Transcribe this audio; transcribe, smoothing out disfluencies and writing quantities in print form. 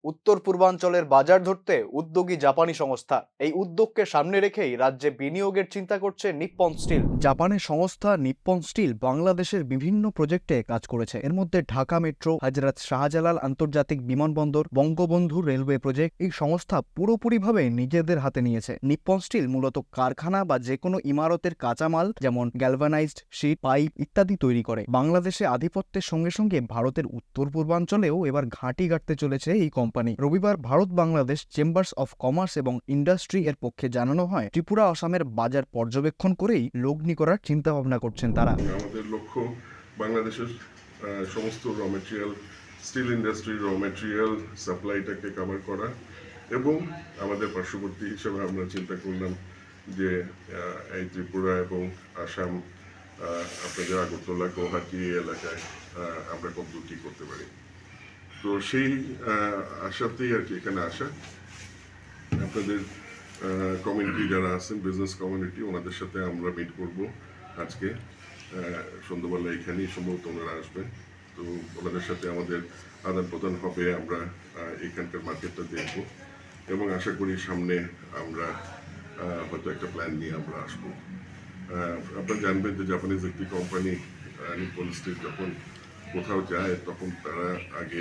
উত্তর পূর্বাঞ্চলের বাজার ধরতে উদ্যোগী জাপানি সংস্থা। এই উদ্যোগকে সামনে রেখেই রাজ্যে বিনিয়োগের চিন্তা করছে নিপ্পন স্টিল। জাপানের সংস্থা নিপ্পন স্টিল বাংলাদেশের বিভিন্ন প্রজেক্টে কাজ করেছে। এর মধ্যে ঢাকা মেট্রো, হযরত শাহজালাল আন্তর্জাতিক বিমানবন্দর, বঙ্গবন্ধু রেলওয়ে প্রজেক্ট। এই সংস্থা পুরোপুরিভাবে নিজেদের হাতে নিয়েছে। নিপ্পন স্টিল মূলত কারখানা বা যে কোনো ইমারতের কাঁচামাল যেমন গ্যালভানাইজড শীট, পাইপ ইত্যাদি তৈরি করে। বাংলাদেশে আধিপত্যের সঙ্গে সঙ্গে ভারতের উত্তর পূর্বাঞ্চলেও এবার ঘাঁটি গাড়তে চলেছে এই কোম্পানি। রবিবার Bharat Bangladesh chambers of commerce এবং ইন্ডাস্ট্রি এর পক্ষে জানানো হয়, ত্রিপুরা আসামের বাজার পর্যবেক্ষণ করেই লগ্নি করার চিন্তা ভাবনা করছেন তারা। আমাদের লক্ষ্য বাংলাদেশের সমস্ত র মেটেরিয়াল, স্টিল ইন্ডাস্ট্রি র মেটেরিয়াল সাপ্লাইটাকে কভার করা, এবং আমাদের পার্শ্ববর্তী হিসেবে আমরা চিন্তা করলাম যে এই ত্রিপুরা এবং আসাম, আপনাদের আগরতলা, গৌহাটি এলাকায় আমরা কতদূর কী করতে পারি। তো সেই আশাতেই আর কি এখানে আসা। আপনাদের কমিউনিটি যারা আছেন, বিজনেস কমিউনিটি, ওনাদের সাথে আমরা মিট করব আজকে সন্ধ্যাবেলা। এখানেই সম্ভবত ওনারা আসবেন। তো ওনাদের সাথে আমাদের আদান প্রদান হবে। আমরা এখানকার মার্কেটটা দেখব এবং আশা করি সামনে আমরা হয়তো একটা প্ল্যান নিয়ে আমরা আসবো। আপনারা জানবেন যে জাপানিজ একটি কোম্পানি নিপ্পন স্টিল যখন কোথাও যায় তখন তারা আগে